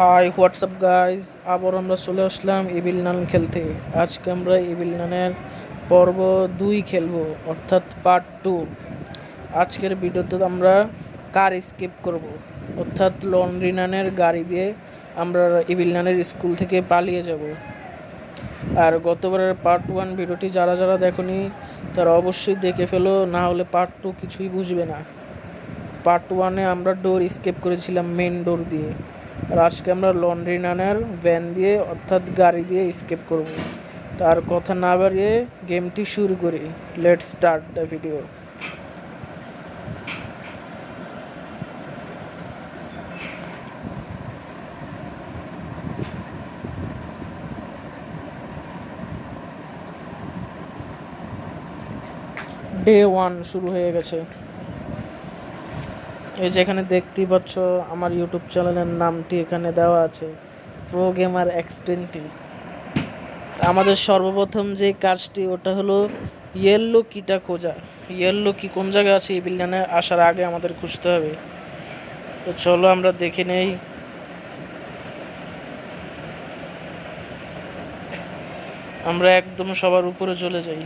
High WhatsApp guys, আবার আমরা চলে আসলাম ইভিল নান খেলতে। আজকে আমরা ইভিল নানের পর্ব 2 খেলবো, অর্থাৎ পার্ট 2। আজকের ভিডিওতে আমরা কার স্কেপ করব, অর্থাৎ লন্ড্রি নানের গাড়ি দিয়ে আমরা ইভিল নানের স্কুল থেকে পালিয়ে যাব। আর গতবারের পার্ট 1 ভিডিওটি যারা যারা দেখোনি তারা অবশ্যই দেখে ফেলো, না হলে পার্ট 2 কিছুই বুঝবে না। পার্ট 1-এ আমরা ডোর স্কেপ করেছিলাম মেন ডোর দিয়ে, আর আজকে আমরা লন্ড্রি নানের ভ্যান দিয়ে অর্থাৎ গাড়ি দিয়ে স্কেপ করব। তার কথা না বাড়িয়ে গেমটি শুরু করি। Let's start the video. Day 1 শুরু হয়ে গেছে। এই যে এখানে দেখতেই পাচ্ছ আমার ইউটিউব চ্যানেলের নামটি এখানে দেওয়া আছে, প্রো গেমার এক্স20। আমাদের সর্বপ্রথম যে কাজটি ওটা হলো ইয়েলো কিটা খোঁজা। ইয়েলো কি কোন জায়গায় আছে এই বিল্ডিংয়ে আসার আগে আমাদের খুঁজতে হবে। তো চলো আমরা দেখে নেই। আমরা একদম সবার উপরে চলে যাই।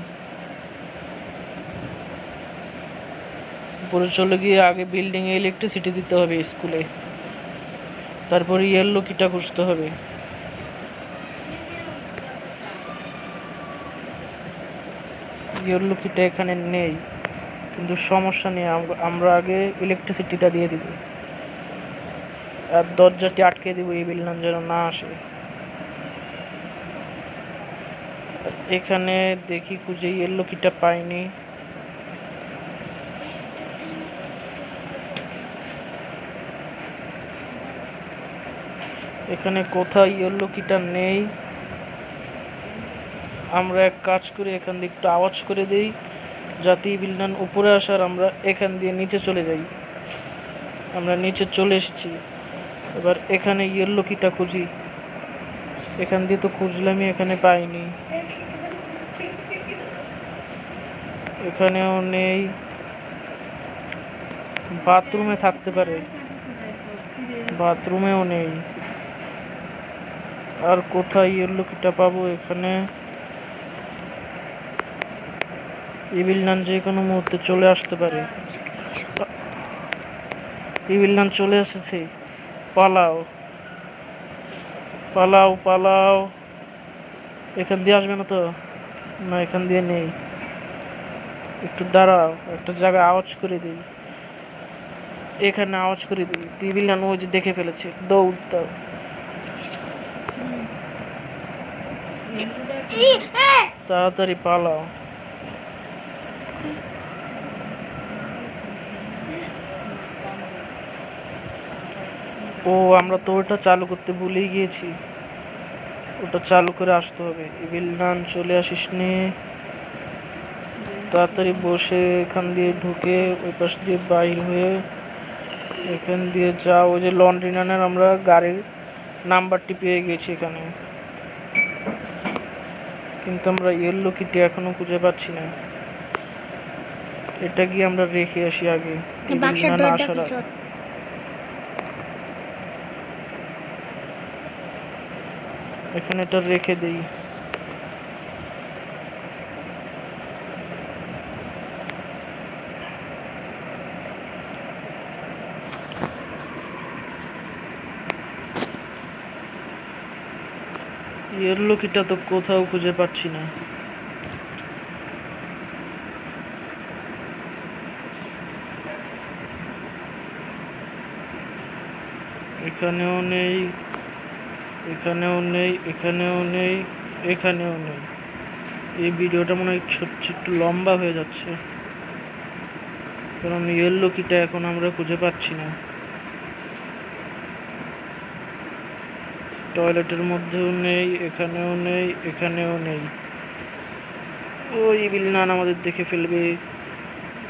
উপরে চলে গিয়ে আগে বিল্ডিংয়ে ইলেকট্রিসিটি দিতে হবে স্কুলে, তারপরে ইয়েলো কিটা খুঁজতে হবে। ইয়েলো কিটা এখানে নেই, কিন্তু সমস্যা নেই, আমরা আগে ইলেকট্রিসিটিটা দিয়ে দিব আর দরজাটি আটকে দিব এই বিল্ডিং যেন না আসে। এখানে দেখি খুঁজে ইয়েলো কিটা পাইনি। এখানে কোথাও ইয়েলো কিটা নেই। আমরা এক কাজ করি, এখান দিয়ে একটু আওয়াজ করে দিই যাতে বিল্ডিং উপরে আসার আমরা এখান দিয়ে নিচে চলে যাই। আমরা নিচে চলে এসেছি, এবার এখানে ইয়েলো কিটা খুঁজি। এখান দিয়ে তো খুঁজলামই, এখানে পাইনি। এখানেও নেই। বাথরুমে থাকতে পারে, বাথরুমেও নেই। আর কোথায় ইয়েলো কিটা পাবো? এখানে ইভিল নান যে কোনো মুহূর্তে চলে আসতে পারে। ইভিল নান চলে এসেছে, পালাও পালাও পালাও। এখান দিয়ে আসবে না তো? না, এখান দিয়ে নেই। একটু দাঁড়াও, একটা জায়গায় আওয়াজ করে দিই। এখানে আওয়াজ করে দিই। ইভিল নান ওই যে দেখে ফেলেছে, দৌড় দাও। তাড়াতাড়ি পালাও। ও, আমরা তো ওটা চালু করতে ভুলেই গিয়েছি। ওটা চালু করে আসতে হবে। ইভিল নান চলে আসিস নি? তাড়াতাড়ি বসে এখান দিয়ে ঢুকে ওই পাশ দিয়ে বাইর হয়ে এখান দিয়ে যাও। ওই যে লন্ড্রি নানের আমরা গাড়ির নাম্বারটি পেয়ে গেছি এখানে, কিন্তু আমরা ইয়েলো কিটি এখনো খুঁজে পাচ্ছি না। এটা গিয়ে আমরা রেখে আসি আগে আসার আগে। এখানে এটা রেখে দেই। ইয়েলো কিটা তো কোথাও খুঁজে পাচ্ছি না। এখানেও নেই, এখানেও নেই, এখানেও নেই, এখানেও নেই। এই ভিডিওটা মনে হয় ছোট্ট একটু লম্বা হয়ে যাচ্ছে, কারণ ইয়েলো কিটা এখন আমরা খুঁজে পাচ্ছি না। টয়লেটের মধ্যেও নেই, এখানেও নেই, এখানেও নেই। ওই ইভিল নান আমাদের দেখে ফেলবে।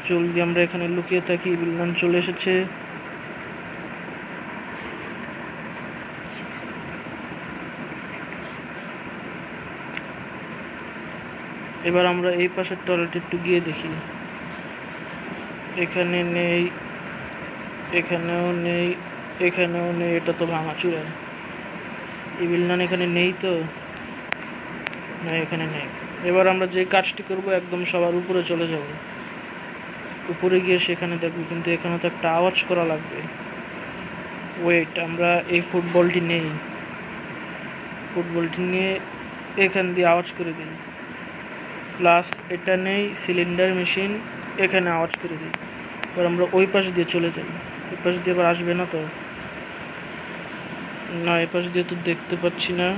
জলদি আমরা এখানে লুকিয়ে থাকি। ইভিল নান চলে এসেছে। এবার আমরা এই পাশের টয়লেটে একটু গিয়ে দেখি। এখানে নেই, এখানেও নেই, এখানেও নেই। এটা তো ভাঙাচুরা। ইভিল নান এখানে নেই তো, না এখানে নেই। এবার আমরা যে কাজটি করব, একদম সবার উপরে চলে যাব, উপরে গিয়ে সেখানে দেখবো, কিন্তু এখানে তো একটা আওয়াজ করা লাগবে। ওয়েট, আমরা এই ফুটবলটি নেই, ফুটবলটি নিয়ে এখান দিয়ে আওয়াজ করে দিই, প্লাস এটা নেই সিলিন্ডার মেশিন, এখানে আওয়াজ করে দিই। এবার আমরা ওই পাশ দিয়ে চলে যাই, ওই পাশ দিয়ে আবার আসবে না তো, না এ পাশ দিয়ে তো দেখতে পাচ্ছি না।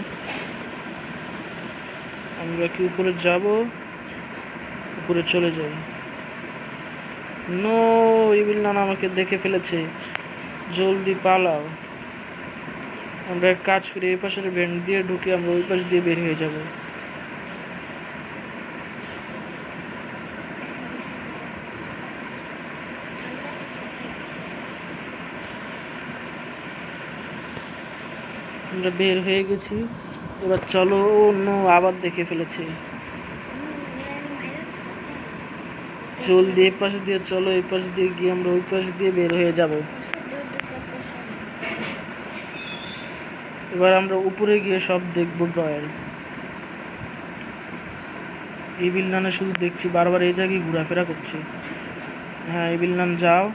আমরা কি উপরে যাব? উপরে চলে যাই। নো, ইভিল নান আমাকে দেখে ফেলেছে, জলদি পালাও। আমরা এক কাজ করি, এই পাশের ভেন্ট দিয়ে ঢুকে আমরা ওই পাশ দিয়ে বের হয়ে যাব। আমরা বের হয়ে গেছি, এবার চলো। অন্য আবার দেখে ফেলেছে, জলদি এই পাশ দিয়ে চলো, এই পাশ দিয়ে গিয়ে আমরা ওই পাশ দিয়ে বের হয়ে যাব। এবার আমরা উপরে গিয়ে সব দেখবো। রয়্যাল ইভিল নানে শুধু দেখছি বারবার এই জায়গায় ঘোরাফেরা করছে। হ্যাঁ ইভিল নান যাও।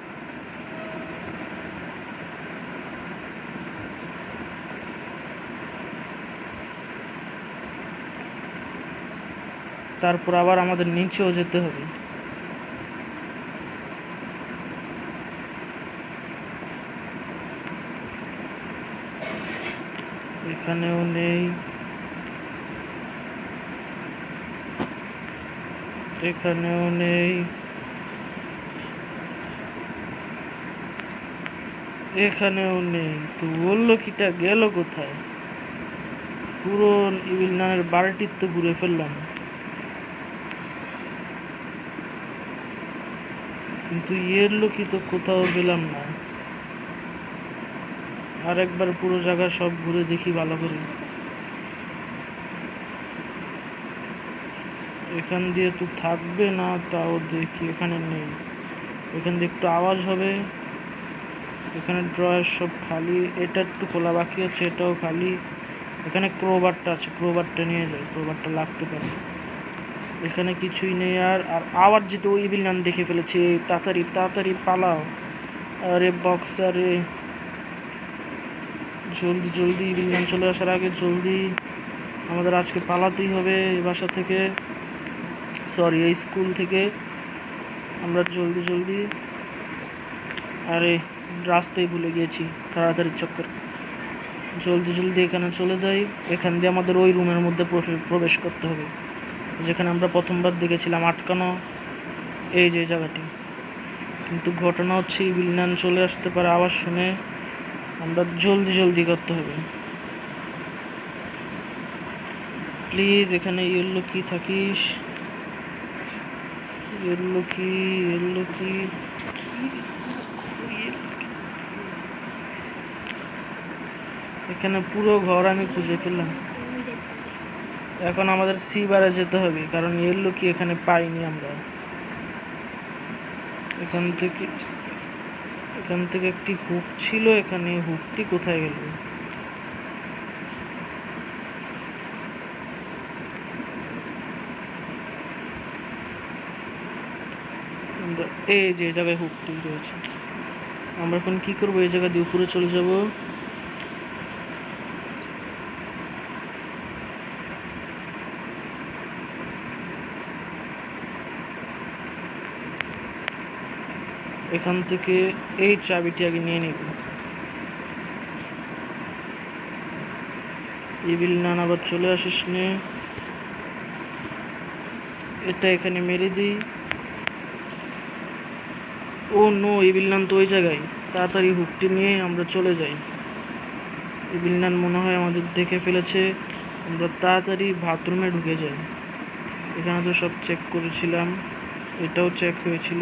তারপর আবার আমাদের নিচেও যেতে হবে। এখানেও নেই, এখানেও নেই, এখানেও নেই। তো বললো কিটা গেল কোথায়? পুরো ইভিল নানের বাড়িটির তো ঘুরে ফেললাম, কিন্তু এর লোকই তো কোথাও পেলাম না। আর একবার পুরো জায়গা সব ঘুরে দেখি ভালো করে। এখান দিয়ে তো থাকবে না, তাও দেখি। এখানে নেই, এখান দিয়ে একটু আওয়াজ হবে। এখানে ড্রয়ার সব খালি, এটা একটু খোলা বাকি আছে, এটাও খালি। এখানে ক্রোবারটা আছে, ক্রোবারটা নিয়ে যাই, ক্রোবারটা লাগতে পারে। এখানে কিছুই নেই। আর আর আবার যেতে ওই ইভিল নান দেখে ফেলেছে, তাড়াতাড়ি তাড়াতাড়ি পালাও। আরে বক্স, আরে জলদি জলদি, ইভিল নান চলে আসার আগে জলদি আমাদের আজকে পালাতেই হবে এই বাসা থেকে, সরি এই স্কুল থেকে। আমরা জলদি জলদি, আরে রাস্তায় ভুলে গিয়েছি, তাড়াতাড়ি চক্কর, জলদি জলদি এখানে চলে যাই। এখান দিয়ে আমাদের ওই রুমের মধ্যে প্রবেশ করতে হবে, যেখানে আমরা প্রথমবার দেখেছিলাম আটকানো, এই যে জায়গাটি। কিন্তু ঘটনা হচ্ছে ইভিল নান চলে আসতে পারে আওয়াজ শুনে, আমরা জলদি জলদি করতে হবে। প্লিজ এখানে ইয়েলো কি থাকিস, ইয়েলো কি, ইয়েলো কি, এখানে পুরো ঘর আমি খুঁজে ফেললাম। এখন আমাদের সি বারে যেতে হবে, কারণ ইয়েলো কি এখানে পাইনি আমরা। এখান থেকে একটি হুক ছিল, এখানে হুকটি কোথায় গেল? এই যে জায়গায় হুকটি রয়েছে, আমরা এখন কি করবো? এই জায়গা দিয়ে উপরে চলে যাব। এখান থেকে এই চাবিটি আগে নিয়ে নিব। ইভিল নান আবার চলে আসিস নে, এটা এখানে মেরে দিই। ও নো, ইভিল নান তো ওই জায়গায়। তাড়াতাড়ি হুকটি নিয়ে আমরা চলে যাই। ইভিল নান মনে হয় আমাদের দেখে ফেলেছে, আমরা তাড়াতাড়ি বাথরুমে ঢুকে যাই। এখানে তো সব চেক করেছিলাম, এটাও চেক হয়েছিল।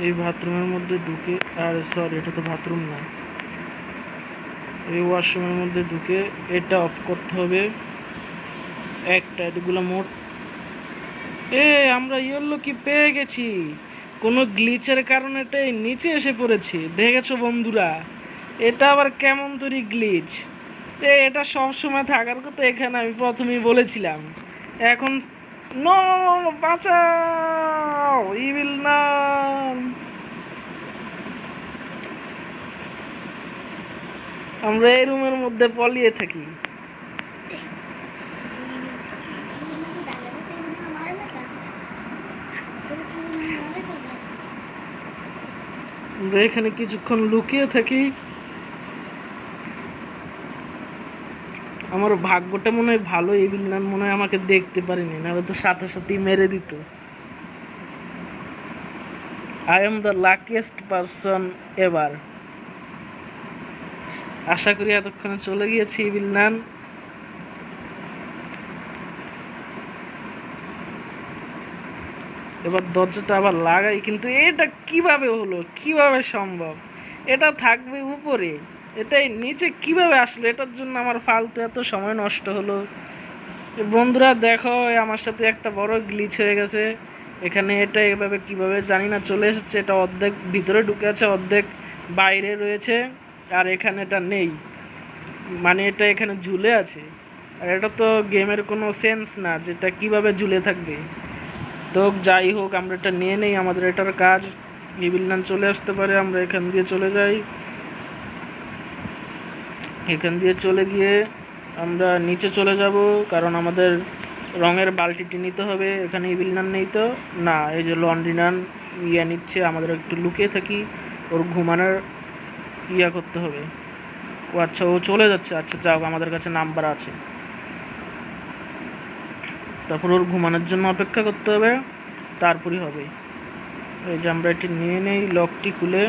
এই বাথরুমের মধ্যে ঢুকে, আর সরি এটা তো বাথরুম না, এই ওয়াশরুমের মধ্যে ঢুকে এটা অফ করতে হবে একটা, এগুলো মোট। আমরা ইয়েলো কি পেয়ে গেছি, কোনো গ্লিচের কারণে এটাই নিচে এসে পড়েছে, দেখেছো বন্ধুরা? এটা আবার কেমন তৈরি গ্লিচ? এটা সব সময় থাকার কথা, এখানে আমি প্রথমেই বলেছিলাম। এখন নো, বাঁচাও ইভিল নান। আমরা এই রুমের মধ্যে পলিয়ে থাকি। আমরা এখানে কিছুক্ষণ লুকিয়ে থাকি। আমার ভাগ্যটা মনে হয় ভালো, ইভিল নান মনে হয় আমাকে দেখতে পারিনি, নাহলে তো সাথে সাথেই মেরে দিত। I am the luckiest person ever. আশা করি এতক্ষণে চলে গিয়েছি ইভিল নান। এবার দরজাটা আবার লাগাই, কিন্তু এটা কিভাবে হলো, কিভাবে সম্ভব? এটা থাকবে উপরে, এটাই নিচে কিভাবে আসলো? এটার জন্য আমার ফালতু এত সময় নষ্ট হলো। বন্ধুরা দেখো, আমার সাথে একটা বড় গ্লিচ হয়ে গেছে। এখানে এটা এভাবে কিভাবে জানি না চলে এসেছে। এটা অর্ধেক ভিতরে ঢুকে আছে, অর্ধেক বাইরে রয়েছে, আর এখানে এটা নেই, মানে এটা এখানে ঝুলে আছে। আর এটা তো গেমের কোনো সেন্স না, যেটা কিভাবে ঝুলে থাকবে। তো যাই হোক, আমরা এটা নিয়ে নেই, আমাদের এটার কাজ। ইভিল নান চলে আসতে পারে, আমরা এখান দিয়ে চলে যাই। এখান দিয়ে চলে গিয়ে আমরা নিচে চলে যাব, কারণ আমাদের রঙের বালতিটি নিতে হবে। এখানে ইভিল নান নেই তো, না এই যে লন্ড্রি নান নিচ্ছে। আমাদের একটু লুকিয়ে থাকি, ওর ঘুমানোর করতে হবে। ও আচ্ছা, ও চলে যাচ্ছে। আচ্ছা যাও, আমাদের কাছে নাম্বার আছে। তারপর ওর ঘুমানোর জন্য অপেক্ষা করতে হবে, তারপরই হবে। এই যে আমরা এটি নিয়ে নেই, লকটি খুলে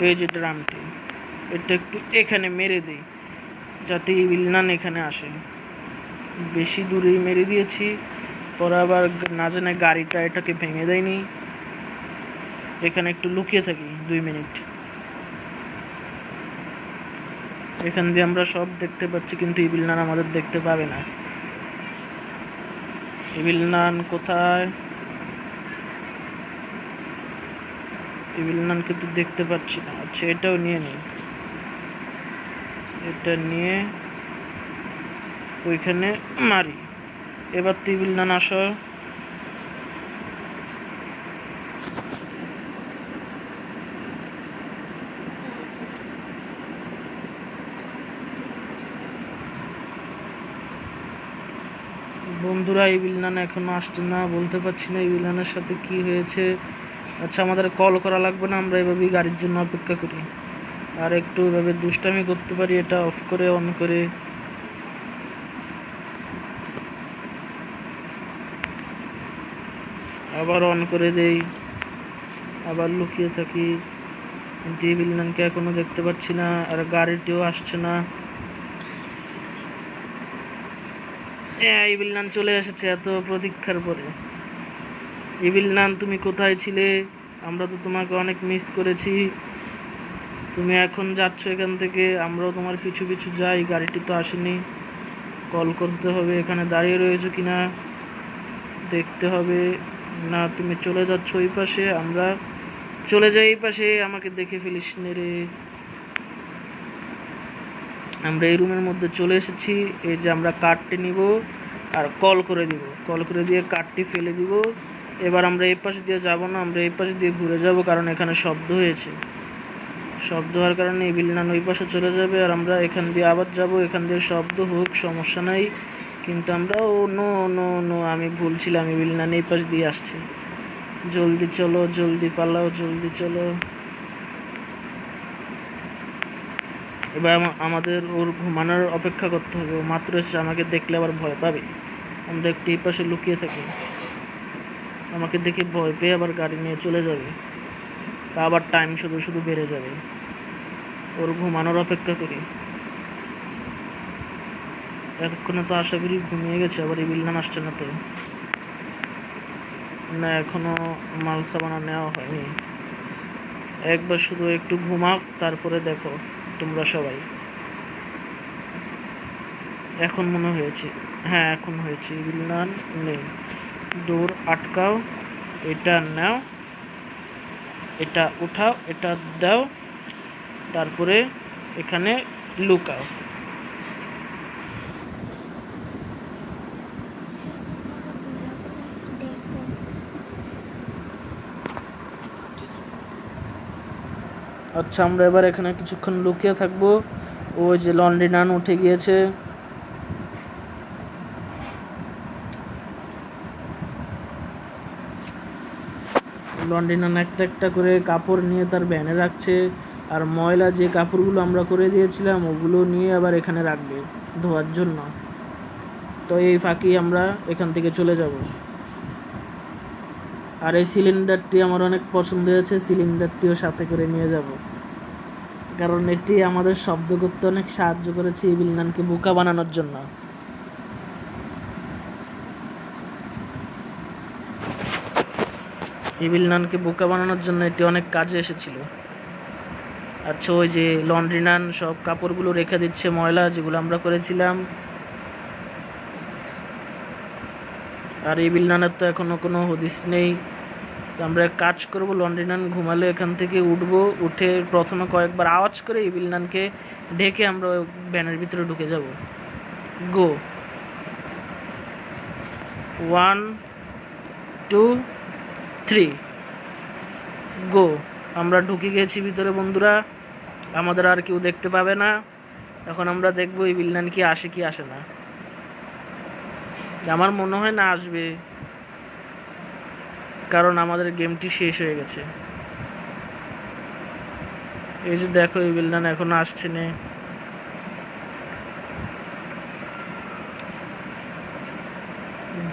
এই যে ড্রামটি, এটা একটু এখানে মেরে দিই যাতে ইভিল নান এখানে আসে। বেশি দূরেই মেরে দিয়েছি, পরে আবার না জানে গাড়িটা এটাকে ভেঙে দেয়নি। এখানে একটু লুকিয়ে থাকি 2 মিনিট। এখান দিয়ে আমরা সব দেখতে পাচ্ছি, কিন্তু ইভিল নান আমাদের দেখতে পাবে না। ইভিল নান কোথায়? ইভিল নান কিন্তু দেখতে পাচ্ছি না। আচ্ছা এটাও নিয়ে নিই, এটা নিয়ে ওইখানে মারি। এবার তো ইভিল নান আসো। বন্ধুরা ইভিল নান এখনো আসছে না, বলতে পারছি না ইভিল নানের সাথে কি হয়েছে। আচ্ছা আমাদের কল করা লাগবে না, আমরা এভাবেই গাড়ির জন্য অপেক্ষা করি। আর একটু এভাবে দুষ্টামি করতে পারি, এটা অফ করে অন করে। আবার অন করে দেই, আবার লুকিয়ে থাকি, কিন্তু ইভিল নানকে এখনো দেখতে পাচ্ছি না, আর গাড়িটিও আসছে না। ইভিল নান চলে এসেছে এত প্রতীক্ষার পরে। ইভিল নান তুমি কোথায় ছিলে? আমরা তো তোমাকে অনেক মিস করেছি। তুমি এখন যাচ্ছ এখান থেকে, আমরাও তোমার পিছু পিছু যাই। গাড়িটি তো আসেনি, কল করতে হবে। এখানে দাঁড়িয়ে রয়েছো কিনা দেখতে হবে। না তুমি চলে যাচ্ছ ওই পাশে, আমরা চলে যাই এই পাশে। আমাকে দেখে ফেলিস নে রে। আমরা এই রুমের মধ্যে চলে এসেছি। এই যে আমরা কার্ডটি নিব আর কল করে দিব, কল করে দিয়ে কার্ডটি ফেলে দিব। এবার আমরা এই পাশে দিয়ে যাব না, আমরা এই পাশে দিয়ে ঘুরে যাব, কারণ এখানে শব্দ হয়েছে। শব্দ হওয়ার কারণে ইভিল নান ওই পাশে চলে যাবে, আর আমরা এখান দিয়ে আবার যাব। এখান দিয়ে শব্দ হোক, সমস্যা নাই, কিন্তু আমরা ও নো নো নো, আমি ভুলছিলাম, ইভিল নান এই পাশ দিয়ে আসছে। জলদি চলো, জলদি পালাও, জলদি চলো। এবার আমাদের ওর ঘুমানোর অপেক্ষা করতে হবে। ও মাত্র এসে আমাকে দেখলে আবার ভয় পাবে। আমরা একটু এই পাশে লুকিয়ে থাকি, আমাকে দেখে ভয় পেয়ে আবার গাড়ি নিয়ে চলে যাবে, তা আবার টাইম শুধু শুধু বেড়ে যাবে। ওর ঘুমানোর অপেক্ষা করি। এতক্ষণে তো আশা করি ঘুমিয়ে গেছে। আবার ইভিল নান আসছে না তো, না এখনো মাল সাবানা নেওয়া হয়নি। একবার শুধু একটু ঘুমাক, তারপরে দেখো তোমরা সবাই। এখন মনে হয়েছে, হ্যাঁ এখন হয়েছে। ইভিল নান নেই, ডোর আটকাও, এটা নাও, এটা উঠাও, এটা দাও, তারপরে এখানে লুকাও। আচ্ছা, আমরা এবার এখানে কিছুক্ষণ লুকিয়ে থাকবো। ওই যে লন্ড্রি নান উঠে গিয়েছে। লন্ড্রি নান একটা একটা করে কাপড় নিয়ে তার ভ্যানে রাখছে, আর ময়লা যে কাপড়গুলো আমরা করে দিয়েছিলাম ওগুলো নিয়ে আবার এখানে রাখবে ধোয়ার জন্য। তো এই ফাঁকি আমরা এখান থেকে চলে যাব। আর এই সিলিন্ডারটি আমার অনেক পছন্দ হয়েছে, সিলিন্ডারটিও সাথে করে নিয়ে যাব, কারণ এটি আমাদের শব্দ করতে অনেক সাহায্য করেছে ইভিল নানকে বোকা বানানোর জন্য। ইভিল নানকে বোকা বানানোর জন্য এটি অনেক কাজে এসেছিল। আচ্ছা, ওই যে লন্ড্রি নান সব কাপড়গুলো রেখে দিচ্ছে ময়লা যেগুলো আমরা করেছিলাম। আর ইভিল নানের তো এখনো কোনো হদিস নেই। তো আমরা এক কাজ করবো, লন্ড্রি নান ঘুমালে এখান থেকে উঠবো, উঠে প্রথমে কয়েকবার আওয়াজ করে ইভিল নানকে ঢেকে আমরা ভ্যানের ভিতরে ঢুকে যাব। গো, 1 2 3 গো। আমরা ঢুকে গেছি ভিতরে বন্ধুরা, আমাদের আর কেউ দেখতে পাবে না। এখন আমরা দেখবো ইভিল নান কি আসে কি আসে না। আমার মনে হয় না আসবে, কারণ আমাদের গেমটি শেষ হয়ে গেছে। এই যে দেখো ইভিল নান এখনো আসছে না।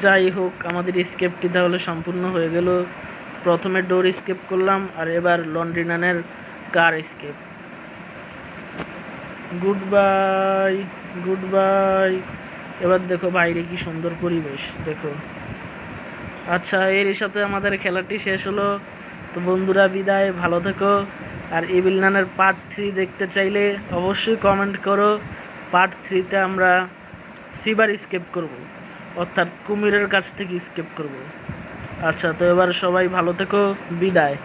যাই হোক, আমাদের স্কেপটি তাহলে সম্পূর্ণ হয়ে গেল। প্রথমে ডোর স্কেপ করলাম, আর এবার লন্ড্রি নানের কার escape. Goodbye, goodbye. এবার দেখো বাইরে কি সুন্দর পরিবেশ দেখো। আচ্ছা, এর সাথে আমাদের খেলাটি শেষ হলো। তো বন্ধুরা বিদায়, ভালো থেকো। আর ইভিল নানের পার্ট 3 দেখতে চাইলে অবশ্যই কমেন্ট করো। পার্ট 3তে আমরা সিবার স্কেপ করব, অর্থাৎ কুমিরের কাছ থেকে স্কেপ করব। আচ্ছা, তো এবার সবাই ভালো থেকো, বিদায়।